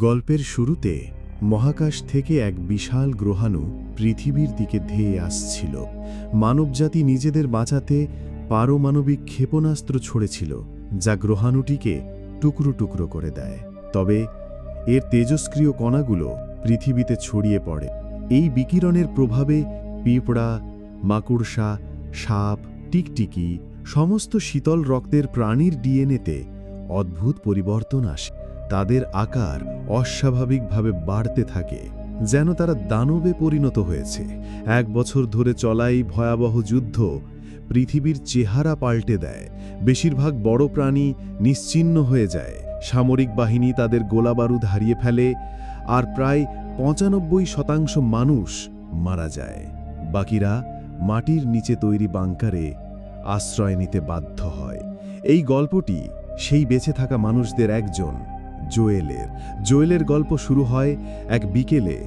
গল্পের শুরুতে মহাকাশ থেকে এক বিশাল গ্রহাণু পৃথিবীর দিকে ধেয়ে আসছিল। মানবজাতি নিজেদের বাঁচাতে পারমাণবিক ক্ষেপণাস্ত্র ছড়েছিল, যা গ্রহাণুটিকে টুকরো টুকরো করে দেয়। তবে এর তেজস্ক্রিয় কণাগুলো পৃথিবীতে ছড়িয়ে পড়ে। এই বিকিরণের প্রভাবে পিঁপড়া, মাকড়সা, সাপ, টিকটিকি সমস্ত শীতল রক্তের প্রাণীর ডিএনএতে অদ্ভুত পরিবর্তন আসে। তাদের আকার অস্বাভাবিকভাবে বাড়তে থাকে, যেন তারা দানবে পরিণত হয়েছে। 1 বছর ধরে চলা এই ভয়াবহ যুদ্ধ পৃথিবীর চেহারা পাল্টে দেয়। বেশিরভাগ বড় প্রাণী নিশ্চিহ্ন হয়ে যায়, সামরিক বাহিনী তাদের গোলাবারুদ হারিয়ে ফেলে, আর প্রায় 95% মানুষ মারা যায়। বাকিরা মাটির নিচে তৈরি বাংকারে আশ্রয় নিতে বাধ্য হয়। এই গল্পটি সেই বেঁচে থাকা মানুষদের একজন, জোয়েলের গল্প শুরু হয় এক বিকেলে,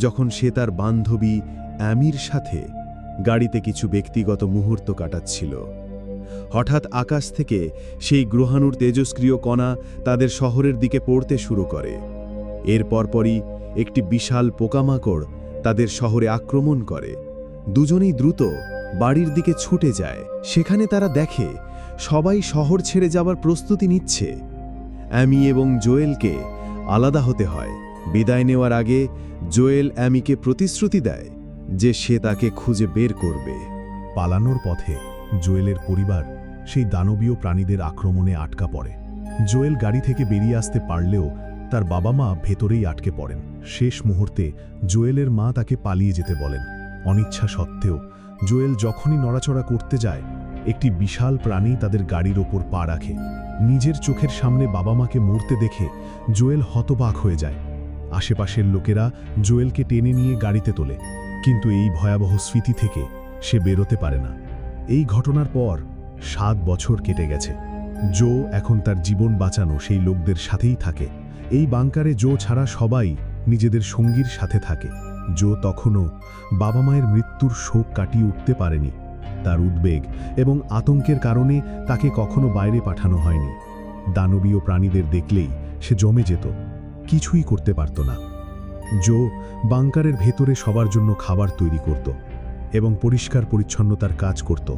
যখন সে তার বান্ধবী অ্যামির সাথে গাড়িতে কিছু ব্যক্তিগত মুহূর্ত কাটাচ্ছিল। হঠাৎ আকাশ থেকে সেই গ্রহাণুর তেজস্ক্রিয় কণা তাদের শহরের দিকে পড়তে শুরু করে। এর পরপরই একটি বিশাল পোকামাকড় তাদের শহরে আক্রমণ করে। দুজনেই দ্রুত বাড়ির দিকে ছুটে যায়। সেখানে তারা দেখে সবাই শহর ছেড়ে যাবার প্রস্তুতি নিচ্ছে। অ্যামি এবং জোয়েলকে আলাদা হতে হয়। বিদায় নেওয়ার আগে জোয়েল অ্যামিকে প্রতিশ্রুতি দেয় যে সে তাকে খুঁজে বের করবে। পালানোর পথে জোয়েলের পরিবার সেই দানবীয় প্রাণীদের আক্রমণে আটকা পড়ে। জোয়েল গাড়ি থেকে বেরিয়ে আসতে পারলেও তার বাবা মা ভেতরেই আটকে পড়েন। শেষ মুহূর্তে জোয়েলের মা তাকে পালিয়ে যেতে বলেন। অনিচ্ছা সত্ত্বেও জোয়েল যখনই নড়াচড়া করতে যায়, একটি বিশাল প্রাণী তাদের গাড়ির ওপর পা রাখে। নিজের চোখের সামনে বাবা মাকে মরতে দেখে জোয়েল হতবাক হয়ে যায়। আশেপাশের লোকেরা জোয়েলকে টেনে নিয়ে গাড়িতে তোলে, কিন্তু এই ভয়াবহ স্মৃতি থেকে সে বেরোতে পারে না। এই ঘটনার পর 7 বছর কেটে গেছে। জো এখন তার জীবন বাঁচানো সেই লোকদের সাথেই থাকে। এই বাংকারে জো ছাড়া সবাই নিজেদের সঙ্গীর সাথে থাকে। জো তখনও বাবা মায়ের মৃত্যুর শোক কাটিয়ে উঠতে পারেনি। তার উদ্বেগ এবং আতঙ্কের কারণে তাকে কখনো বাইরে পাঠানো হয়নি। দানবীয় প্রাণীদের দেখলেই সে জমে যেত, কিছুই করতে পারত না। জো বাংকারের ভেতরে সবার জন্য খাবার তৈরি করত এবং পরিষ্কার পরিচ্ছন্নতার কাজ করত।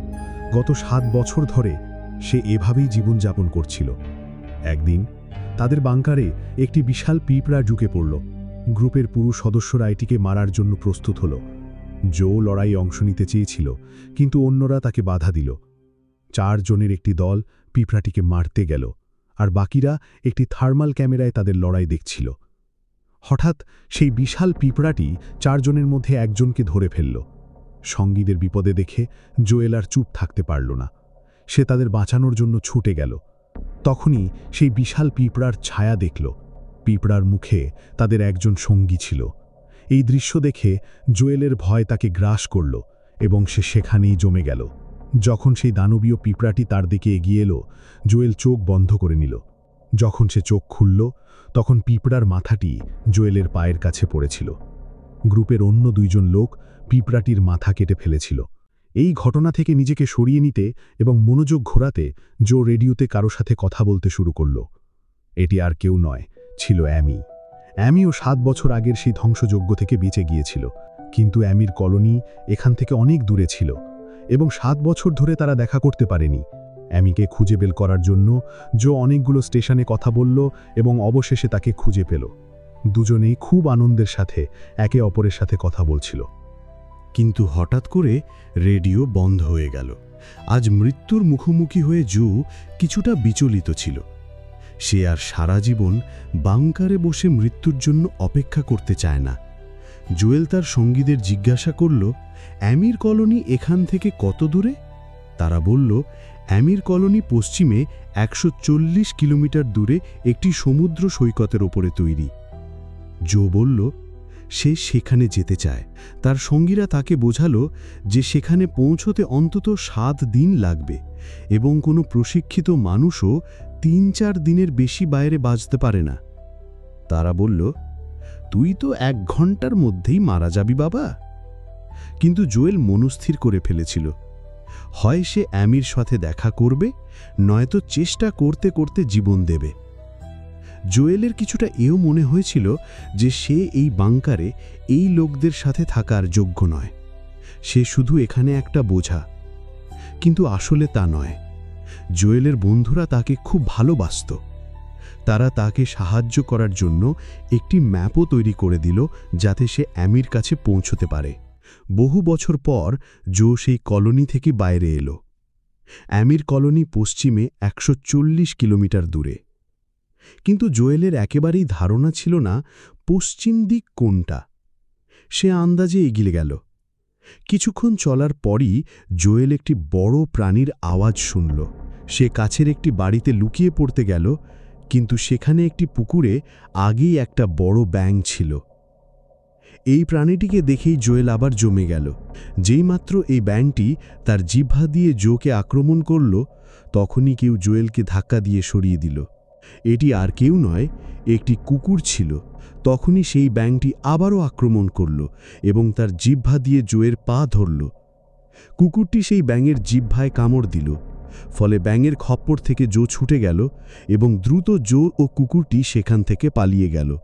গত 7 বছর ধরে সে এভাবেই জীবনযাপন করছিল। একদিন তাদের বাংকারে একটি বিশাল পিঁপড়া ঢুকে পড়ল। গ্রুপের পুরো সদস্যরা এটিকে মারার জন্য প্রস্তুত হল। জো লড়াই অংশ নিতে চেয়েছিল, কিন্তু অন্যরা তাকে বাধা দিল। 4 জনের একটি দল পিঁপড়াটিকে মারতে গেল, আর বাকিরা একটি থার্মাল ক্যামেরায় তাদের লড়াই দেখছিল। হঠাৎ সেই বিশাল পিঁপড়াটি 4 জনের মধ্যে একজনকে ধরে ফেলল। সঙ্গীদের বিপদে দেখে জোয়েল আর চুপ থাকতে পারল না। সে তাদের বাঁচানোর জন্য ছুটে গেল। তখনই সেই বিশাল পিঁপড়ার ছায়া দেখল। পিঁপড়ার মুখে তাদের একজন সঙ্গী ছিল। এই দৃশ্য দেখে জোয়েলের ভয় তাকে গ্রাস করল এবং সে সেখানেই জমে গেল। যখন সেই দানবীয় পিঁপড়াটি তার দিকে এগিয়ে এলো, জোয়েল চোখ বন্ধ করে নিল। যখন সে চোখ খুলল, তখন পিঁপড়ার মাথাটি জোয়েলের পায়ের কাছে পড়েছিল। গ্রুপের অন্য 2 জন লোক পিঁপড়াটির মাথা কেটে ফেলেছিল। এই ঘটনা থেকে নিজেকে সরিয়ে নিতে এবং মনোযোগ ঘোরাতে জো রেডিওতে কারো সাথে কথা বলতে শুরু করল। এটি আর কেউ নয়, ছিল অ্যামি। অ্যামিও 7 বছর আগের সেই ধ্বংসযজ্ঞ থেকে বেঁচে গিয়েছিল, কিন্তু অ্যামির কলোনি এখান থেকে অনেক দূরে ছিল এবং 7 বছর ধরে তারা দেখা করতে পারেনি। অ্যামিকে খুঁজে বের করার জন্য জো অনেকগুলো স্টেশনে কথা বলল এবং অবশেষে তাকে খুঁজে পেল। দুজনেই খুব আনন্দের সাথে একে অপরের সাথে কথা বলছিল। কিন্তু হঠাৎ করে রেডিও বন্ধ হয়ে গেল। আজ মৃত্যুর মুখোমুখি হয়ে জো কিছুটা বিচলিত ছিল। সে আর সারা জীবন বাংকারে বসে মৃত্যুর জন্য অপেক্ষা করতে চায় না। জোয়েল তার সঙ্গীদের জিজ্ঞাসা করল, অ্যামির কলোনি এখান থেকে কত দূরে? তারা বলল, অ্যামির কলোনি পশ্চিমে 140 কিলোমিটার দূরে একটি সমুদ্র সৈকতের ওপরে তৈরি। জো বলল সে সেখানে যেতে চায়। তার সঙ্গীরা তাকে বোঝালো যে সেখানে পৌঁছতে অন্তত 7 দিন লাগবে এবং কোনো প্রশিক্ষিত মানুষও 3-4 দিনের বেশি বাইরে বাঁচতে পারে না। তারা বলল, তুই তো 1 ঘন্টার মধ্যেই মারা যাবি বাবা। কিন্তু জোয়েল মনস্থির করে ফেলেছিল, হয় সে অ্যামির সাথে দেখা করবে, নয়তো চেষ্টা করতে করতে জীবন দেবে। জোয়েলের কিছুটা এও মনে হয়েছিল যে সে এই বাংকারে এই লোকদের সাথে থাকার যোগ্য নয়। সে শুধু এখানে একটা বোঝা। কিন্তু আসলে তা নয়। জোয়েলের বন্ধুরা তাকে খুব ভালোবাসত। তারা তাকে সাহায্য করার জন্য একটি ম্যাপও তৈরি করে দিল যাতে সে অ্যামির কাছে পৌঁছতে পারে। বহু বছর পর জো সেই কলোনি থেকে বাইরে এলো। অ্যামির কলোনি পশ্চিমে 140 কিলোমিটার দূরে। কিন্তু জোয়েলের একেবারেই ধারণা ছিল না পশ্চিম দিক কোনটা। সে আন্দাজে এগিয়ে গেল। কিছুক্ষণ চলার পরই জোয়েল একটি বড় প্রাণীর আওয়াজ শুনল। সে কাছের একটি বাড়িতে লুকিয়ে পড়তে গেল, কিন্তু সেখানে একটি পুকুরে আগেই একটা বড় ব্যাঙ ছিল। এই প্রাণীটিকে দেখেই জোয়েল আবার জমে গেল। যেইমাত্র এই ব্যাঙটি তার জিহ্বা দিয়ে জোকে আক্রমণ করল, তখনই কেউ জোয়েলকে ধাক্কা দিয়ে সরিয়ে দিল। এটি আর কেউ নয়, একটি কুকুর ছিল। তখনই সেই ব্যাঙটি আবারও আক্রমণ করল এবং তার জিহ্বা দিয়ে জোয়ের পা ধরল। কুকুরটি সেই ব্যাঙের জিহ্বায় কামড় দিল। ফলে ব্যাঙের খপ্পর থেকে জো ছুটে গেল এবং দ্রুত জো ও কুকুরটি সেখান থেকে পালিয়ে গেল।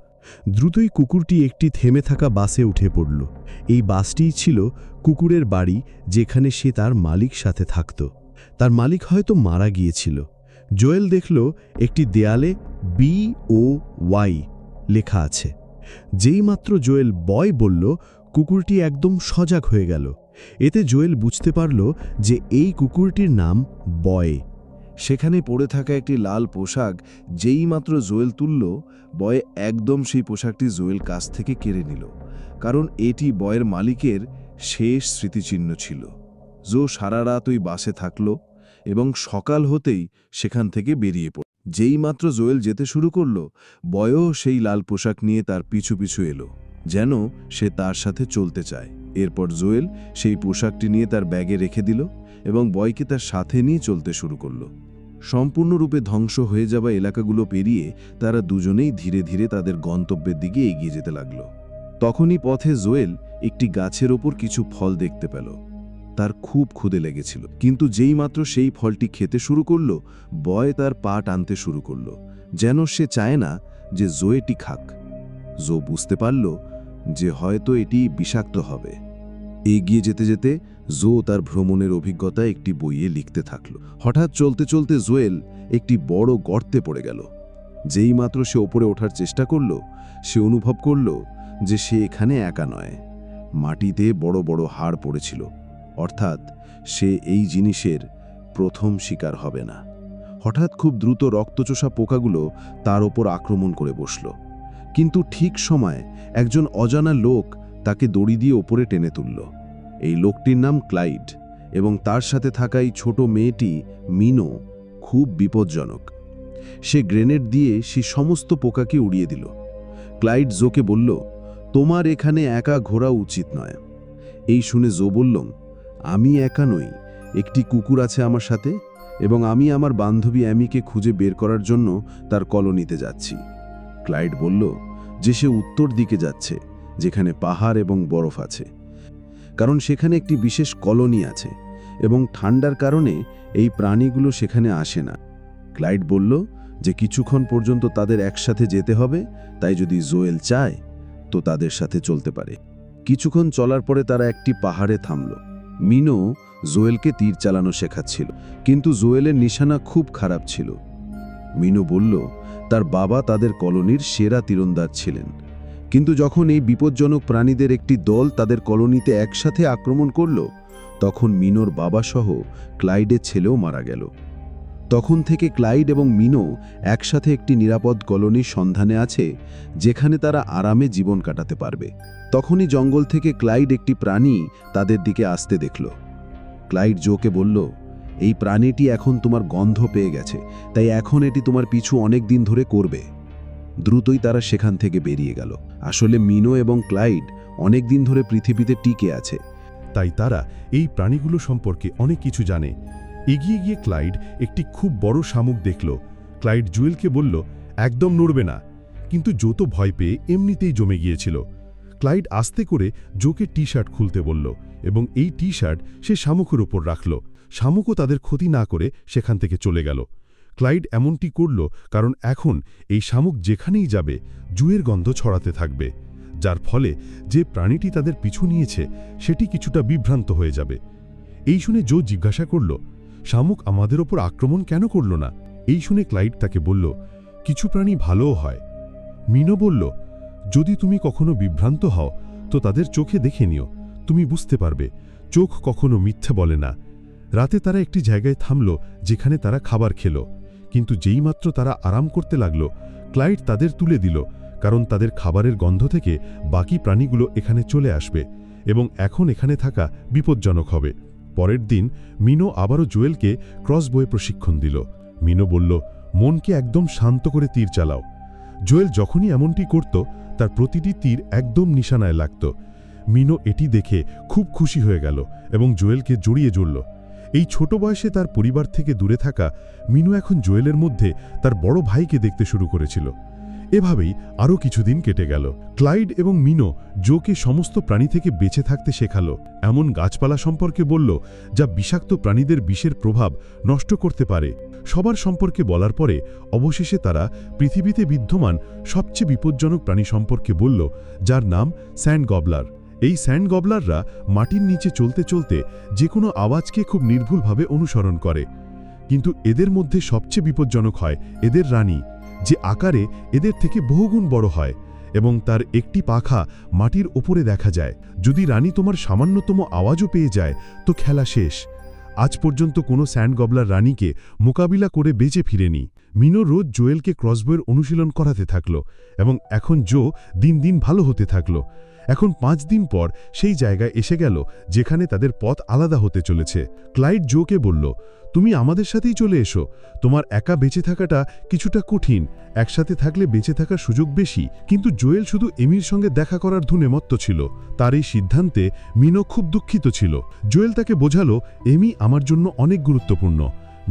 দ্রুতই কুকুরটি একটি থেমে থাকা বাসে উঠে পড়ল। এই বাসটিই ছিল কুকুরের বাড়ি, যেখানে সে তার মালিক সাথে থাকত। তার মালিক হয়তো মারা গিয়েছিল। জোয়েল দেখল একটি দেয়ালে BOY লেখা আছে। যেইমাত্র জোয়েল বয় বলল, কুকুরটি একদম সজাগ হয়ে গেল। এতে জোয়েল বুঝতে পারল যে এই কুকুরটির নাম বয়। সেখানে পড়ে থাকা একটি লাল পোশাক যেইমাত্র জোয়েল তুলল, বয় একদম সেই পোশাকটি জোয়েল কাছ থেকে কেড়ে নিল, কারণ এটি বয়ের মালিকের শেষ স্মৃতিচিহ্ন ছিল। জো সারা রাত ওই বাসে থাকল এবং সকাল হতেই সেখান থেকে বেরিয়ে পড়ল। যেইমাত্র জোয়েল যেতে শুরু করল, বয়ও সেই লাল পোশাক নিয়ে তার পিছু পিছু এলো, যেন সে তার সাথে চলতে চায়। এরপর জোয়েল সেই পোশাকটি নিয়ে তার ব্যাগে রেখে দিল এবং বয়কে তার সাথে নিয়ে চলতে শুরু করল। সম্পূর্ণরূপে ধ্বংস হয়ে যাওয়া এলাকাগুলো পেরিয়ে তারা দুজনেই ধীরে ধীরে তাদের গন্তব্যের দিকে এগিয়ে যেতে লাগল। তখনই পথে জোয়েল একটি গাছের ওপর কিছু ফল দেখতে পেল। তার খুব ক্ষুধে লেগেছিল, কিন্তু যেইমাত্র সেই ফলটি খেতে শুরু করল, বয় তার পা টানতে শুরু করল, যেন সে চায় না যে জো এটি খাক। জো বুঝতে পারল যে হয়তো এটি বিষাক্ত হবে। এগিয়ে যেতে যেতে জো তার ভ্রমণের অভিজ্ঞতা একটি বইয়ে লিখতে থাকল। হঠাৎ চলতে চলতে জোয়েল একটি বড় গর্তে পড়ে গেল। যেইমাত্র সে ওপরে ওঠার চেষ্টা করল, সে অনুভব করল যে সে এখানে একা নয়। মাটিতে বড় বড় হাড় পড়েছিল, অর্থাৎ সে এই জিনিসের প্রথম শিকার হবে না। হঠাৎ খুব দ্রুত রক্তচোষা পোকাগুলো তার ওপর আক্রমণ করে বসল, কিন্তু ঠিক সময়ে একজন অজানা লোক তাকে দড়ি দিয়ে ওপরে টেনে তুলল। এই লোকটির নাম ক্লাইড এবং তার সাথে থাকা এই ছোট মেয়েটি মিনো খুব বিপজ্জনক। সে গ্রেনেড দিয়ে সেই সমস্ত পোকাকে উড়িয়ে দিল। ক্লাইড জোকে বলল, তোমার এখানে একা ঘোরা উচিত নয়। এই শুনে জো বলল, আমি একা নই, একটি কুকুর আছে আমার সাথে এবং আমি আমার বান্ধবী অ্যামিকে খুঁজে বের করার জন্য তার কলোনিতে যাচ্ছি। ক্লাইড বলল যে সে উত্তর দিকে যাচ্ছে, যেখানে পাহাড় এবং বরফ আছে, কারণ সেখানে একটি বিশেষ কলোনি আছে এবং ঠান্ডার কারণে এই প্রাণীগুলো সেখানে আসে না। ক্লাইড বলল যে কিছুক্ষণ পর্যন্ত তাদের একসাথে যেতে হবে, তাই যদি জোয়েল চায় তো তাদের সাথে চলতে পারে। কিছুক্ষণ চলার পরে তারা একটি পাহাড়ে থামল। মিনো জোয়েলকে তীর চালানো শেখাচ্ছিল, কিন্তু জোয়েলের নিশানা খুব খারাপ ছিল। মিনো বলল তার বাবা তাদের কলোনির সেরা তীরন্দাজ ছিলেন, কিন্তু যখন এই বিপজ্জনক প্রাণীদের একটি দল তাদের কলোনিতে একসাথে আক্রমণ করল, তখন মিনোর বাবা সহ ক্লাইডের ছেলেও মারা গেল। তখন থেকে ক্লাইড এবং মিনো একসাথে একটি নিরাপদ কলোনির সন্ধানে আছে, যেখানে তারা আরামে জীবন কাটাতে পারবে। তখনই জঙ্গল থেকে ক্লাইড একটি প্রাণী তাদের দিকে আসতে দেখল। ক্লাইড জোকে বলল, এই প্রাণীটি এখন তোমার গন্ধ পেয়ে গেছে, তাই এখন এটি তোমার পিছু অনেক দিন ধরে করবে। দ্রুতই তারা সেখান থেকে বেরিয়ে গেল। আসলে মিনো এবং ক্লাইড অনেক দিন ধরে পৃথিবীতে টিকে আছে, তাই তারা এই প্রাণীগুলো সম্পর্কে অনেক কিছু জানে। এগিয়ে গিয়ে ক্লাইড একটি খুব বড় শামুক দেখল। ক্লাইড জুয়েলকে বলল, একদম নড়বে না, কিন্তু জো তো ভয় পেয়ে এমনিতেই জমে গিয়েছিল। ক্লাইড আস্তে করে জোকে টি-শার্ট খুলতে বলল এবং এই টি-শার্ট সে শামুকের ওপর রাখল। শামুকও তাদের ক্ষতি না করে সেখান থেকে চলে গেল। ক্লাইড এমনটি করল কারণ এখন এই শামুক যেখানেই যাবে জুয়ের গন্ধ ছড়াতে থাকবে, যার ফলে যে প্রাণীটি তাদের পিছু নিয়েছে সেটি কিছুটা বিভ্রান্ত হয়ে যাবে। এই শুনে জো জিজ্ঞাসা করল, শামুক আমাদের ওপর আক্রমণ কেন করল না? এই শুনে ক্লাইড তাকে বলল, কিছু প্রাণী ভালোও হয়। মিনো বলল, যদি তুমি কখনো বিভ্রান্ত হও তো তাদের চোখে দেখে নিও, তুমি বুঝতে পারবে চোখ কখনো মিথ্যে বলে না। রাতে তারা একটি জায়গায় থামল যেখানে তারা খাবার খেল, কিন্তু যেইমাত্র তারা আরাম করতে লাগল ক্লাইড তাদের তুলে দিল, কারণ তাদের খাবারের গন্ধ থেকে বাকি প্রাণীগুলো এখানে চলে আসবে এবং এখন এখানে থাকা বিপজ্জনক হবে। পরের দিন মিনো আবারও জুয়েলকে ক্রসবোয়ে প্রশিক্ষণ দিল। মিনো বলল, মনকে একদম শান্ত করে তীর চালাও। জুয়েল যখনই এমনটি করত তার প্রতিটি তীর একদম নিশানায় লাগত। মিনো এটি দেখে খুব খুশি হয়ে গেল এবং জুয়েলকে জড়িয়ে ধরল। এই ছোট বয়সে তার পরিবার থেকে দূরে থাকা মিনো এখন জুয়েলের মধ্যে তার বড় ভাইকে দেখতে শুরু করেছিল। এভাবেই আরও কিছুদিন কেটে গেল। ক্লাইড এবং মিনো জোকে সমস্ত প্রাণী থেকে বেঁচে থাকতে শেখালো, এমন গাছপালা সম্পর্কে বলল যা বিষাক্ত প্রাণীদের বিষের প্রভাব নষ্ট করতে পারে। সবার সম্পর্কে বলার পরে অবশেষে তারা পৃথিবীতে বিদ্যমান সবচেয়ে বিপজ্জনক প্রাণী সম্পর্কে বলল, যার নাম স্যান্ড গবলার। এই স্যান্ড গবলাররা মাটির নিচে চলতে চলতে যে কোনো আওয়াজকে খুব নির্ভুলভাবে অনুসরণ করে, কিন্তু এদের মধ্যে সবচেয়ে বিপজ্জনক হয় এদের রানী, যে আকারে এদের থেকে বহুগুণ বড় হয় এবং তার একটি পাখা মাটির ওপরে দেখা যায়। যদি রানী তোমার সামান্যতম আওয়াজও পেয়ে যায় তো খেলা শেষ। আজ পর্যন্ত কোনো স্যান্ড গবলার রানীকে মোকাবিলা করে বেঁচে ফিরেনি। মিনো রোজ জোয়েলকে ক্রসবোয়ের অনুশীলন করাতে থাকল এবং এখন জো দিন দিন ভালো হতে থাকল। এখন 5 দিন পর সেই জায়গায় এসে গেল যেখানে তাদের পথ আলাদা হতে চলেছে। ক্লাইড জোকে বলল, তুমি আমাদের সাথেই চলে এসো। তোমার একা বেঁচে থাকাটা কিছুটা কঠিন, একসাথে থাকলে বেঁচে থাকার সুযোগ বেশি। কিন্তু জোয়েল শুধু এমির সঙ্গে দেখা করার ধুনে মত্ত ছিল। তার এই সিদ্ধান্তে মিনো খুব দুঃখিত ছিল। জোয়েল তাকে বোঝালো, এমি আমার জন্য অনেক গুরুত্বপূর্ণ।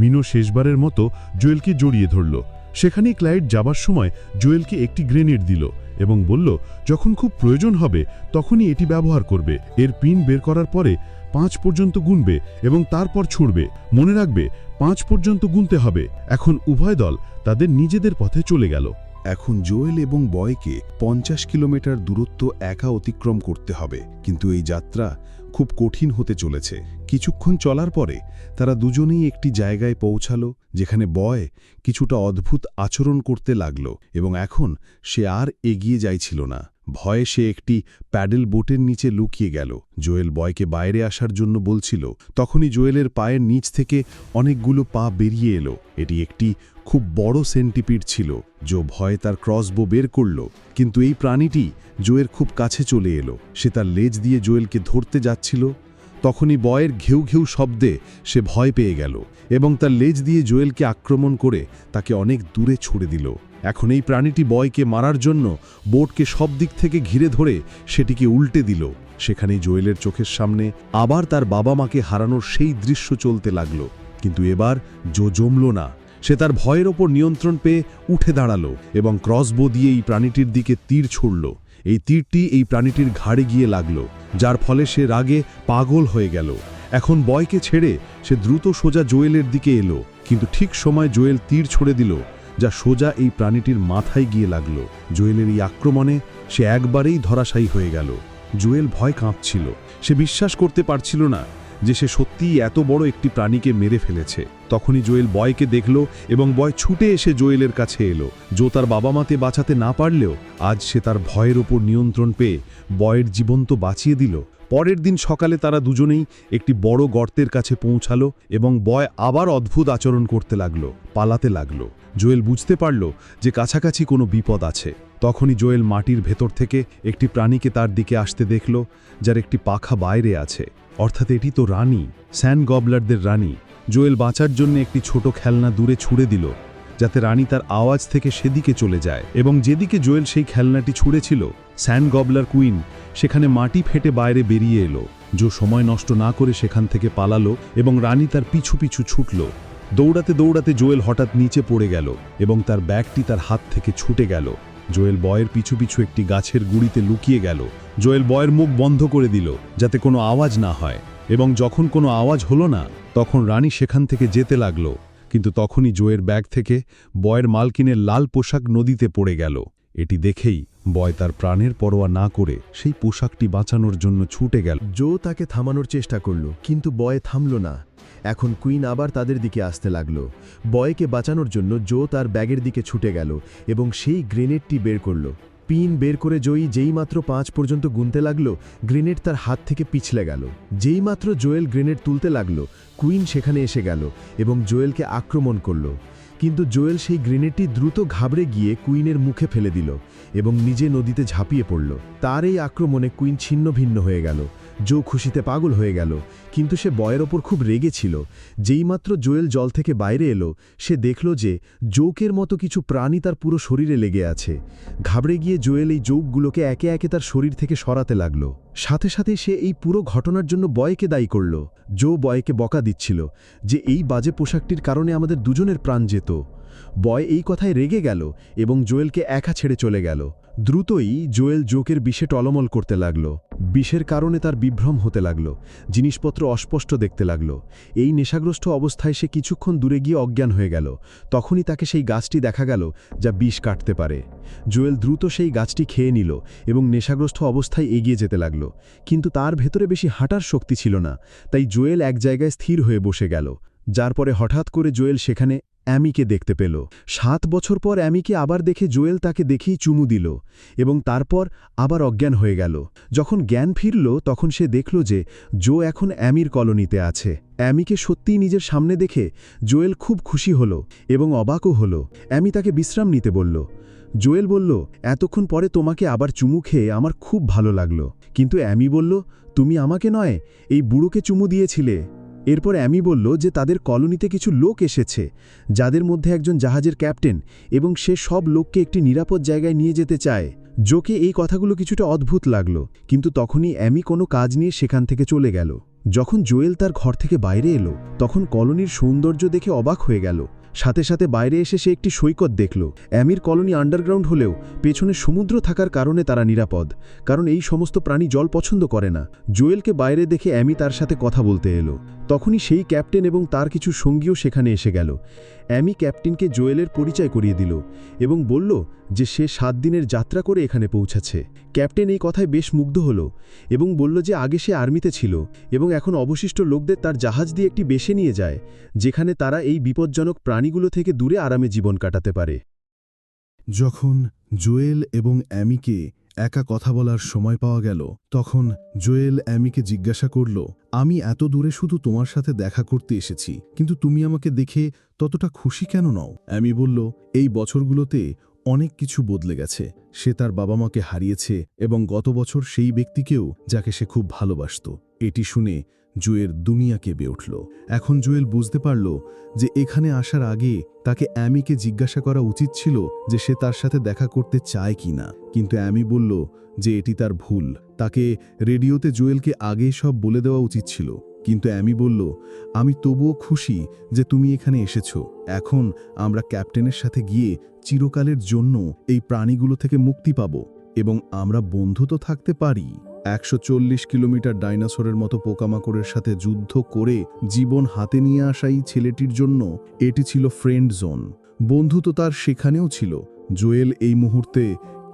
মিনো শেষবারের মতো জোয়েলকে জড়িয়ে ধরল। সেখানেই ক্লাইড যাবার সময় জোয়েলকে একটি গ্রেনেড দিল এবং বলল, যখন খুব প্রয়োজন হবে তখনই এটি ব্যবহার করবে। এর পিন বের করার পরে 5 পর্যন্ত গুনবে এবং তারপর ছুড়বে। মনে রাখবে 5 পর্যন্ত গুনতে হবে। এখন উভয় দল তাদের নিজেদের পথে চলে গেল। এখন জোয়েল এবং বয়কে 50 কিলোমিটার দূরত্ব একা অতিক্রম করতে হবে, কিন্তু এই যাত্রা খুব কঠিন হতে চলেছে। কিছুক্ষণ চলার পরে তারা দুজনেই একটি জায়গায় পৌঁছালো যেখানে বয় কিছুটা অদ্ভুত আচরণ করতে লাগল এবং এখন সে আর এগিয়ে যাইছিল না। ভয়ে সে একটি প্যাডেল বোটের নিচে লুকিয়ে গেল। জোয়েল বয়কে বাইরে আসার জন্য বলছিল, তখনই জোয়েলের পায়ের নিচ থেকে অনেকগুলো পা বেরিয়ে এলো। এটি একটি খুব বড় সেন্টিপিড ছিল। জো ভয়ে তার ক্রসবো বের করল, কিন্তু এই প্রাণীটি জোয়ের খুব কাছে চলে এলো। সে তার লেজ দিয়ে জোয়েলকে ধরতে যাচ্ছিল। তখনই বয়ের ঘেউ ঘেউ শব্দে সে ভয় পেয়ে গেল এবং তার লেজ দিয়ে জোয়েলকে আক্রমণ করে তাকে অনেক দূরে ছুড়ে দিল। এখন এই প্রাণীটি বয়কে মারার জন্য বোটকে সব দিক থেকে ঘিরে ধরে সেটিকে উল্টে দিল। সেখানেই জোয়েলের চোখের সামনে আবার তার বাবা মাকে হারানোর সেই দৃশ্য চলতে লাগল। কিন্তু এবার জো জমল না। সে তার ভয়ের ওপর নিয়ন্ত্রণ পেয়ে উঠে দাঁড়ালো এবং ক্রসবো দিয়ে এই প্রাণীটির দিকে তীর ছুড়ল। এই তীরটি এই প্রাণীটির ঘাড়ে গিয়ে লাগল, যার ফলে সে রাগে পাগল হয়ে গেল। এখন বয়কে ছেড়ে সে দ্রুত সোজা জোয়েলের দিকে এলো, কিন্তু ঠিক সময় জোয়েল তীর ছুড়ে দিল, যা সোজা এই প্রাণীটির মাথায় গিয়ে লাগল। জোয়েলের এই আক্রমণে সে একবারেই ধরাশায়ী হয়ে গেল। জোয়েল ভয় কাঁপছিল। সে বিশ্বাস করতে পারছিল না যে সে সত্যিই এত বড় একটি প্রাণীকে মেরে ফেলেছে। তখনই জোয়েল বয়কে দেখল এবং বয় ছুটে এসে জোয়েলের কাছে এলো। জো তার বাবা মাকে বাঁচাতে না পারলেও আজ সে তার ভয়ের ওপর নিয়ন্ত্রণ পেয়ে বয়ের জীবন তো বাঁচিয়ে দিল। পরের দিন সকালে তারা দুজনেই একটি বড় গর্তের কাছে পৌঁছালো এবং বয় আবার অদ্ভুত আচরণ করতে লাগলো, পালাতে লাগলো। জোয়েল বুঝতে পারল যে কাছাকাছি কোনো বিপদ আছে। তখনই জোয়েল মাটির ভেতর থেকে একটি প্রাণীকে তার দিকে আসতে দেখল, যার একটি পাখা বাইরে আছে। অর্থাৎ এটি তো রানী, স্যান্ড গবলারদের রানী। জোয়েল বাঁচার জন্য একটি ছোট খেলনা দূরে ছুড়ে দিল, যাতে রানী তার আওয়াজ থেকে সেদিকে চলে যায়। এবং যেদিকে জোয়েল সেই খেলনাটি ছুঁড়েছিল, স্যান্ড গবলার কুইন সেখানে মাটি ফেটে বাইরে বেরিয়ে এলো। জো সময় নষ্ট না করে সেখান থেকে পালালো এবং রানী তার পিছু পিছু ছুটল। দৌড়াতে দৌড়াতে জোয়েল হঠাৎ নিচে পড়ে গেল এবং তার ব্যাগটি তার হাত থেকে ছুটে গেল। জোয়েল বয়ের পিছু পিছু একটি গাছের গুঁড়িতে লুকিয়ে গেল। জোয়েল বয়ের মুখ বন্ধ করে দিল যাতে কোনো আওয়াজ না হয়, এবং যখন কোনো আওয়াজ হলো না তখন রানী সেখান থেকে যেতে লাগলো। কিন্তু তখনই জোয়ের ব্যাগ থেকে বয়ের মালকিনের লাল পোশাক নদীতে পড়ে গেল। এটি দেখেই বয় তার প্রাণের পরোয়া না করে সেই পোশাকটি বাঁচানোর জন্য ছুটে গেল। জো তাকে থামানোর চেষ্টা করল, কিন্তু বয় থামল না। এখন কুইন আবার তাদের দিকে আসতে লাগল। বয়কে বাঁচানোর জন্য জো তার ব্যাগের দিকে ছুটে গেল এবং সেই গ্রেনেডটি বের করল। পিন বের করে জয়ী যেইমাত্র 5 পর্যন্ত গুনতে লাগল, গ্রেনেড তার হাত থেকে পিছলে গেল। যেইমাত্র জোয়েল গ্রেনেড তুলতে লাগল, কুইন সেখানে এসে গেল এবং জোয়েলকে আক্রমণ করল। কিন্তু জোয়েল সেই গ্রেনেডটি দ্রুত ঘাবড়ে গিয়ে কুইনের মুখে ফেলে দিল এবং নিজে নদীতে ঝাঁপিয়ে পড়ল। তার এই আক্রমণে কুইন ছিন্ন ভিন্ন হয়ে গেল। জো খুশিতে পাগল হয়ে গেল, কিন্তু সে বয়ের ওপর খুব রেগে ছিল। যেইমাত্র জোয়েল জল থেকে বাইরে এলো, সে দেখল যে জোকের মতো কিছু প্রাণী তার পুরো শরীরে লেগে আছে। ঘাবড়ে গিয়ে জোয়েল এই জোকগুলোকে একে একে তার শরীর থেকে সরাতে লাগল। সাথে সাথে সে এই পুরো ঘটনার জন্য বয়কে দায়ী করল। জো বয়কে বকা দিচ্ছিল যে এই বাজে পোশাকটির কারণে আমাদের দুজনের প্রাণ যেত। বয় এই কথায় রেগে গেল এবং জোয়েলকে একা ছেড়ে চলে গেল। দ্রুতই জোয়েল জোকের বিষে টলমল করতে লাগল। বিষের কারণে তার বিভ্রম হতে লাগল, জিনিসপত্র অস্পষ্ট দেখতে লাগল। এই নেশাগ্রস্ত অবস্থায় সে কিছুক্ষণ দূরে গিয়ে অজ্ঞান হয়ে গেল। তখনই তাকে সেই গাছটি দেখা গেল যা বিষ কাটতে পারে। জোয়েল দ্রুত সেই গাছটি খেয়ে নিল এবং নেশাগ্রস্ত অবস্থায় এগিয়ে যেতে লাগল। কিন্তু তার ভেতরে বেশি হাঁটার শক্তি ছিল না, তাই জোয়েল এক জায়গায় স্থির হয়ে বসে গেল। যার পরে হঠাৎ করে জোয়েল সেখানে অ্যামিকে দেখতে পেল। 7 বছর পর অ্যামিকে আবার দেখে জোয়েল তাকে দেখেই চুমু দিল এবং তারপর আবার অজ্ঞান হয়ে গেল। যখন জ্ঞান ফিরল, তখন সে দেখল যে জো এখন অ্যামির কলোনিতে আছে। অ্যামিকে সত্যিই নিজের সামনে দেখে জোয়েল খুব খুশি হল এবং অবাকও হল। অ্যামি তাকে বিশ্রাম নিতে বলল। জোয়েল বলল, এতক্ষণ পরে তোমাকে আবার চুমু খেয়ে আমার খুব ভালো লাগলো। কিন্তু অ্যামি বলল, তুমি আমাকে নয়, এই বুড়োকে চুমু দিয়েছিলে। এরপর অ্যামি বলল যে তাদের কলোনিতে কিছু লোক এসেছে, যাদের মধ্যে একজন জাহাজের ক্যাপ্টেন, এবং সে সব লোককে একটি নিরাপদ জায়গায় নিয়ে যেতে চায়। জোকে এই কথাগুলো কিছুটা অদ্ভুত লাগল, কিন্তু তখনই অ্যামি কোনো কাজ নিয়ে সেখান থেকে চলে গেল। যখন জোয়েল তার ঘর থেকে বাইরে এলো, তখন কলোনির সৌন্দর্য দেখে অবাক হয়ে গেল। সাথে সাথে বাইরে এসে সে একটি সৈকত দেখল। অ্যামির কলোনি আন্ডারগ্রাউন্ড হলেও পেছনে সমুদ্র থাকার কারণে তারা নিরাপদ, কারণ এই সমস্ত প্রাণী জল পছন্দ করে না। জোয়েলকে বাইরে দেখে অ্যামি তার সাথে কথা বলতে এলো। তখনই সেই ক্যাপ্টেন এবং তার কিছু সঙ্গীও সেখানে এসে গেল। অ্যামি ক্যাপ্টেনকে জোয়েলের পরিচয় করিয়ে দিল এবং বলল যে সে 7 দিনের যাত্রা করে এখানে পৌঁছেছে। ক্যাপ্টেন এই কথায় বেশ মুগ্ধ হল এবং বলল যে আগে সে আর্মিতে ছিল এবং এখন অবশিষ্ট লোকদের তার জাহাজ দিয়ে একটি বেশে নিয়ে যায়, যেখানে তারা এই বিপজ্জনক প্রাণীগুলো থেকে দূরে আরামে জীবন কাটাতে পারে। যখন জোয়েল এবং অ্যামিকে একা কথা বলার সময় পাওয়া গেল, তখন জোয়েল অ্যামিকে জিজ্ঞাসা করল, আমি এত দূরে শুধু তোমার সাথে দেখা করতে এসেছি, কিন্তু তুমি আমাকে দেখে ততটা খুশি কেন নও? অ্যামি বলল, এই বছরগুলোতে অনেক কিছু বদলে গেছে। সে তার বাবা মাকে হারিয়েছে এবং গত বছর সেই ব্যক্তিকেও, যাকে সে খুব ভালোবাসত। এটি শুনে জোয়েল দুনিয়া কেঁপে উঠল। এখন জোয়েল বুঝতে পারল যে এখানে আসার আগে তাকে অ্যামিকে জিজ্ঞাসা করা উচিত ছিল যে সে তার সাথে দেখা করতে চায় কিনা, কিন্তু অ্যামি বলল যে এটি তার ভুল। তাকে রেডিওতে জোয়েলকে আগেই সব বলে দেওয়া উচিত ছিল। কিন্তু অ্যামি বলল, আমি তবুও খুশি যে তুমি এখানে এসেছ। এখন আমরা ক্যাপ্টেনের সাথে গিয়ে চিরকালের জন্য এই প্রাণীগুলো থেকে মুক্তি পাব এবং আমরা বন্ধু তো থাকতে পারি। 140 কিলোমিটার ডাইনোসরের মতো পোকামাকড়ের সাথে যুদ্ধ করে জীবন হাতে নিয়ে আসা এই ছেলেটির জন্য এটি ছিল ফ্রেন্ড জোন। বন্ধু তো তার সেখানেও ছিল। জোয়েল এই মুহূর্তে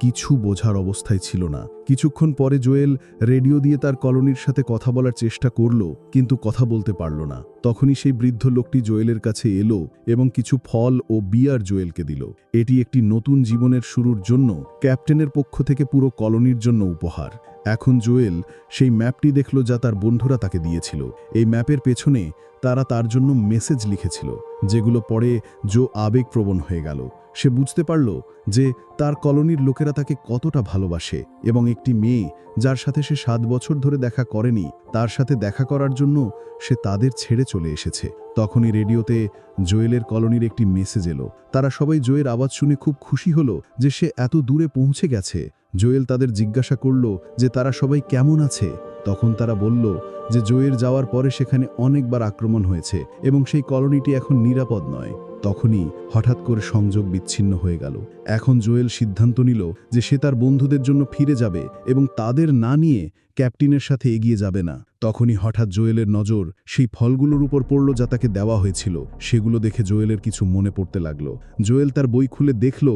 কিছু বোঝার অবস্থায় ছিল না। কিছুক্ষণ পরে জোয়েল রেডিও দিয়ে তার কলোনির সাথে কথা বলার চেষ্টা করল, কিন্তু কথা বলতে পারল না। তখনই সেই বৃদ্ধ লোকটি জোয়েলের কাছে এলো এবং কিছু ফল ও বিয়ার জোয়েলকে দিল। এটি একটি নতুন জীবনের শুরুর জন্য ক্যাপ্টেনের পক্ষ থেকে পুরো কলোনির জন্য উপহার। এখন জোয়েল সেই ম্যাপটি দেখল যা তার বন্ধুরা তাকে দিয়েছিল। এই ম্যাপের পেছনে তারা তার জন্য মেসেজ লিখেছিল, যেগুলো পড়ে জো আবেগপ্রবণ হয়ে গেল। সে বুঝতে পারল যে তার কলোনির লোকেরা তাকে কতটা ভালোবাসে এবং একটি মেয়ে যার সাথে সে 7 বছর ধরে দেখা করেনি, তার সাথে দেখা করার জন্য সে তাদের ছেড়ে চলে এসেছে। তখনই রেডিওতে জোয়েলের কলোনির একটি মেসেজ এলো। তারা সবাই জোয়ের আওয়াজ শুনে খুব খুশি হলো যে সে এত দূরে পৌঁছে গেছে। জোয়েল তাদের জিজ্ঞাসা করল যে তারা সবাই কেমন আছে। তখন তারা বলল যে জোয়ের যাওয়ার পরে সেখানে অনেকবার আক্রমণ হয়েছে এবং সেই কলোনিটি এখন নিরাপদ নয়। তখনই হঠাৎ করে সংযোগ বিচ্ছিন্ন হয়ে গেল। এখন জোয়েল সিদ্ধান্ত নিল যে সে তার বন্ধুদের জন্য ফিরে যাবে এবং তাদের না নিয়ে ক্যাপ্টেনের সাথে এগিয়ে যাবে না। তখনই হঠাৎ জোয়েলের নজর সেই ফলগুলোর উপর পড়ল যা তাকে দেওয়া হয়েছিল। সেগুলো দেখে জোয়েলের কিছু মনে পড়তে লাগলো। জোয়েল তার বই খুলে দেখল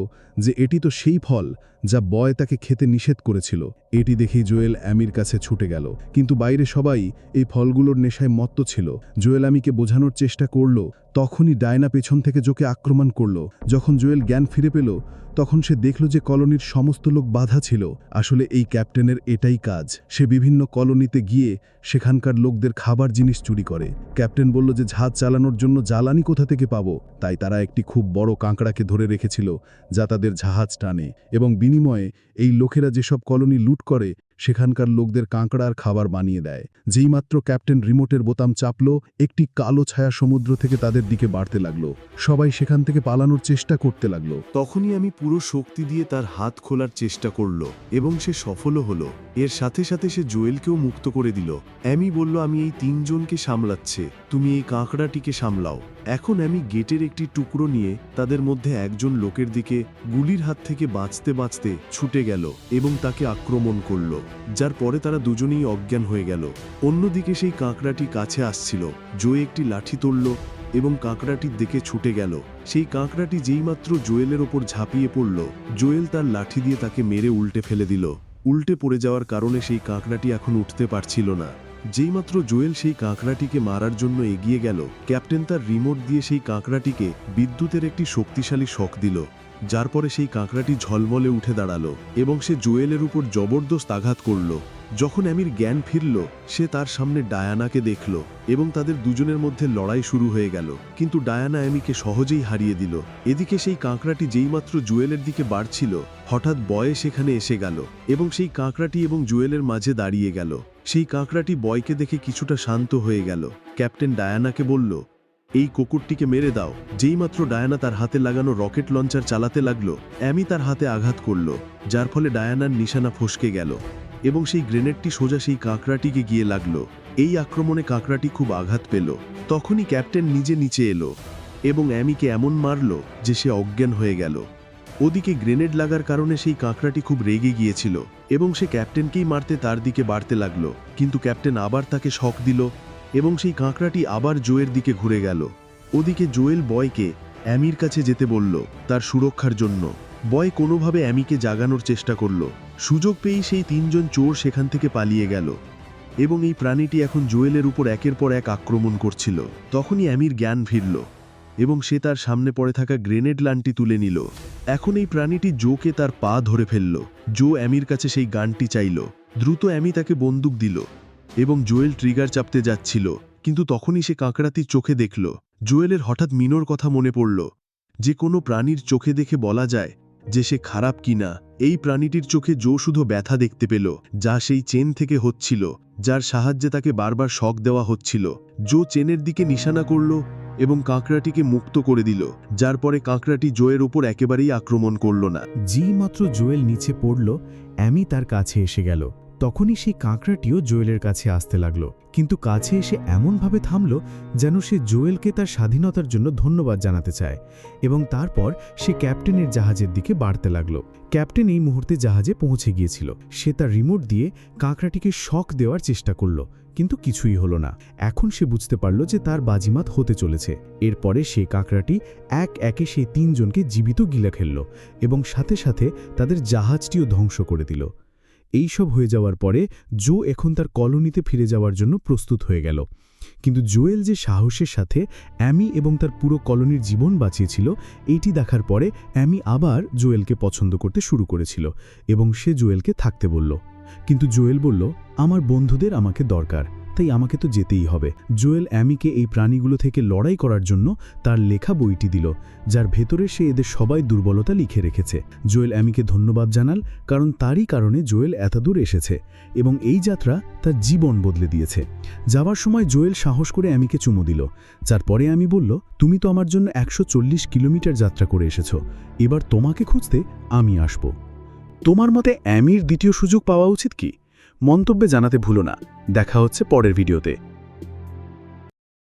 যে এটি তো সেই ফল যা বয় তাকে খেতে নিষেধ করেছিল। এটি দেখেই জোয়েল অ্যামির কাছে ছুটে গেল, কিন্তু বাইরে সবাই এই ফলগুলোর নেশায় মত্ত ছিল। জোয়েল অ্যামিকে বোঝানোর চেষ্টা করল, তখনই ডায়না পেছন থেকে জোকে আক্রমণ করল। যখন জোয়েল জ্ঞান ফিরে পেল, তখন সে দেখল যে কলোনির সমস্ত লোক বাধা ছিল। আসলে এই ক্যাপ্টেনের এটাই কাজ, সে বিভিন্ন কলোনিতে গিয়ে সেখানকার লোকদের খাবার জিনিস চুরি করে। ক্যাপ্টেন বলল যে জাহাজ চালানোর জন্য জ্বালানি কোথা থেকে পাবো, তাই তারা একটি খুব বড় কাঁকড়াকে ধরে রেখেছিল যা তাদের জাহাজ টানে, এবং বিনিময়ে এই লোকেরা যেসব কলোনি লুট করে সেখানকার লোকদের কাঁকড়ার খাবার বানিয়ে দেয়। যেইমাত্র ক্যাপ্টেন রিমোটের বোতাম চাপল, একটি কালো ছায়া সমুদ্র থেকে তাদের দিকে বাড়তে লাগলো। সবাই সেখান থেকে পালানোর চেষ্টা করতে লাগলো। তখনই আমি পুরো শক্তি দিয়ে তার হাত খোলার চেষ্টা করল এবং সে সফলও হলো। এর সাথে সাথে সে জোয়েলকেও মুক্ত করে দিল। অ্যামি বলল, আমি এই তিনজনকে সামলাচ্ছে, তুমি এই কাঁকড়াটিকে সামলাও। এখন আমি গেটের একটি টুকরো নিয়ে তাদের মধ্যে একজন লোকের দিকে গুলির হাত থেকে বাঁচতে বাঁচতে ছুটে গেল এবং তাকে আক্রমণ করল, যার পরে তারা দুজনেই অজ্ঞান হয়ে গেল। অন্যদিকে সেই কাঁকড়াটি কাছে আসছিল। জোয়ে একটি লাঠি তুলল এবং কাঁকড়াটির দিকে ছুটে গেল। সেই কাঁকড়াটি যেইমাত্র জোয়েলের ওপর ঝাঁপিয়ে পড়ল, জোয়েল তার লাঠি দিয়ে তাকে মেরে উল্টে ফেলে দিল। উল্টে পড়ে যাওয়ার কারণে সেই কাঁকড়াটি এখন উঠতে পারছিল না। যেইমাত্র জোয়েল সেই কাঁকড়াটিকে মারার জন্য এগিয়ে গেল, ক্যাপ্টেন তার রিমোট দিয়ে সেই কাঁকড়াটিকে বিদ্যুতের একটি শক্তিশালী শক দিল, যার পরে সেই কাঁকড়াটি ঝলমলে উঠে দাঁড়ালো এবং সে জোয়েলের উপর জবরদস্ত আঘাত করল। যখন অ্যামির জ্ঞান ফিরল, সে তার সামনে ডায়ানাকে দেখল এবং তাদের দুজনের মধ্যে লড়াই শুরু হয়ে গেল, কিন্তু ডায়ানা অ্যামিকে সহজেই হারিয়ে দিল। এদিকে সেই কাঁকড়াটি যেইমাত্র জোয়েলের দিকে বাড়ছিল, হঠাৎ বয় সেখানে এসে গেল এবং সেই কাঁকড়াটি এবং জোয়েলের মাঝে দাঁড়িয়ে গেল। সেই কাঁকড়াটি বয়কে দেখে কিছুটা শান্ত হয়ে গেল। ক্যাপ্টেন ডায়ানাকে বলল, এই কুকুরটিকে মেরে দাও। যেইমাত্র ডায়ানা তার হাতে লাগানো রকেট লঞ্চার চালাতে লাগলো, অ্যামি তার হাতে আঘাত করল, যার ফলে ডায়ানার নিশানা ফসকে গেল এবং সেই গ্রেনেডটি সোজা সেই কাঁকড়াটিকে গিয়ে লাগলো। এই আক্রমণে কাঁকড়াটি খুব আঘাত পেল। তখনই ক্যাপ্টেন নিজে নিচে এলো এবং অ্যামিকে এমন মারল যে সে অজ্ঞান হয়ে গেল। ওদিকে গ্রেনেড লাগার কারণে সেই কাঁকড়াটি খুব রেগে গিয়েছিল এবং সে ক্যাপ্টেনকেই মারতে তার দিকে বাড়তে লাগলো, কিন্তু ক্যাপ্টেন আবার তাকে শক দিল এবং সেই কাঁকড়াটি আবার জোয়ের দিকে ঘুরে গেল। ওদিকে জোয়েল বয়কে অ্যামির কাছে যেতে বলল তার সুরক্ষার জন্য। বয় কোনোভাবে অ্যামিকে জাগানোর চেষ্টা করল। সুযোগ পেয়েই সেই তিনজন চোর সেখান থেকে পালিয়ে গেল এবং এই প্রাণীটি এখন জোয়েলের উপর একের পর এক আক্রমণ করছিল। তখনই অ্যামির জ্ঞান ফিরল এবং সে তার সামনে পড়ে থাকা গ্রেনেড লানটি তুলে নিল। এখন এই প্রাণীটি জোকে তার পা ধরে ফেলল। জো অ্যামির কাছে সেই গানটি চাইল। দ্রুত অ্যামি তাকে বন্দুক দিল এবং জোয়েল ট্রিগার চাপতে যাচ্ছিল, কিন্তু তখনই সে কাঁকড়াটির চোখে দেখল। জোয়েলের হঠাৎ মিনোর কথা মনে পড়ল, যে কোনো প্রাণীর চোখে দেখে বলা যায় যে সে খারাপ কিনা। এই প্রাণীটির চোখে জো শুধু ব্যথা দেখতে পেল, যা সেই চেন থেকে হচ্ছিল, যার সাহায্যে তাকে বারবার শক দেওয়া হচ্ছিল। জো চেনের দিকে নিশানা করল এবং কাঁকড়াটিকে মুক্ত করে দিল, যার পরে কাঁকড়াটি জোয়ের ওপর একেবারেই আক্রমণ করল না। যেই মাত্র জোয়েল নিচে পড়ল, অ্যামি তার কাছে এসে গেল। তখনই সেই কাঁকড়াটিও জোয়েলের কাছে আসতে লাগলো, কিন্তু কাছে এসে এমনভাবে থামল যেন সে জোয়েলকে তার স্বাধীনতার জন্য ধন্যবাদ জানাতে চায়, এবং তারপর সে ক্যাপ্টেনের জাহাজের দিকে বাড়তে লাগলো। ক্যাপ্টেন এই মুহূর্তে জাহাজে পৌঁছে গিয়েছিল। সে তার রিমোট দিয়ে কাঁকড়াটিকে শক দেওয়ার চেষ্টা করল, কিন্তু কিছুই হলো না। এখন সে বুঝতে পারল যে তার বাজিমাত হতে চলেছে। এরপরে সেই কাঁকড়াটি এক একে সেই তিনজনকে জীবিত গিলে ফেলল এবং সাথে সাথে তাদের জাহাজটিও ধ্বংস করে দিল। এই সব হয়ে যাওয়ার পরে জো এখন তার কলোনিতে ফিরে যাওয়ার জন্য প্রস্তুত হয়ে গেল, কিন্তু জোয়েল যে সাহসের সাথে অ্যামি এবং তার পুরো কলোনির জীবন বাঁচিয়েছিল, এইটি দেখার পরে অ্যামি আবার জোয়েলকে পছন্দ করতে শুরু করেছিল এবং সে জোয়েলকে থাকতে বলল। কিন্তু জোয়েল বলল, আমার বন্ধুদের আমাকে দরকার, তাই আমাকে তো যেতেই হবে। জোয়েল অ্যামিকে এই প্রাণীগুলো থেকে লড়াই করার জন্য তার লেখা বইটি দিল, যার ভেতরে সে এদের সবাই দুর্বলতা লিখে রেখেছে। জোয়েল অ্যামিকে ধন্যবাদ জানাল, কারণ তারই কারণে জোয়েল এতদূর এসেছে এবং এই যাত্রা তার জীবন বদলে দিয়েছে। যাবার সময় জোয়েল সাহস করে অ্যামিকে চুমু দিল, যার পরে অ্যামি বলল, তুমি তো আমার জন্য 140 কিলোমিটার যাত্রা করে এসেছ, এবার তোমাকে খুঁজতে আমি আসব। তোমার মতে অ্যামির দ্বিতীয় সুযোগ পাওয়া উচিত কি? মন্তব্যে জানাতে ভুলো না। দেখা হচ্ছে পরের ভিডিওতে।